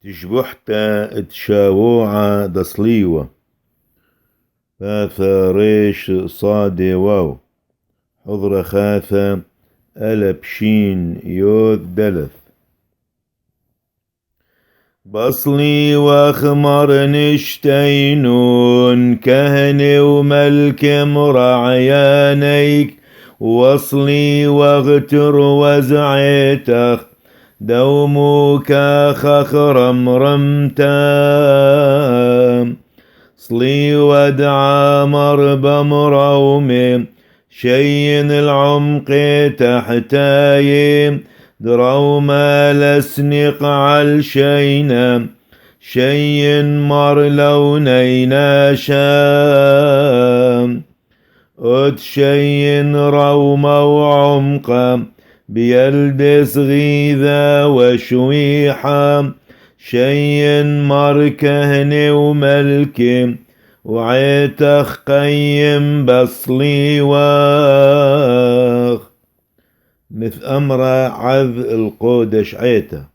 تشبحتا تشاووعا دصليوة ثاثا ريش صادي واو حضر خاثا ألبشين يوذ دلث بصلي واخمر نشتينون كهني وملك مرعيانيك وصلي واغتر وزعيتخ دومك خخرم رمتام صلي ودعا مرب مرومي شين العمق تحتايم دروما لسنق عالشينا شين مر لونينا شام شين روما وعمقا بيلبس غيذا وشويحا شين مر كهني وملكي وعيتخ قيم بصلي واخ مث أمر عذ القودش عيته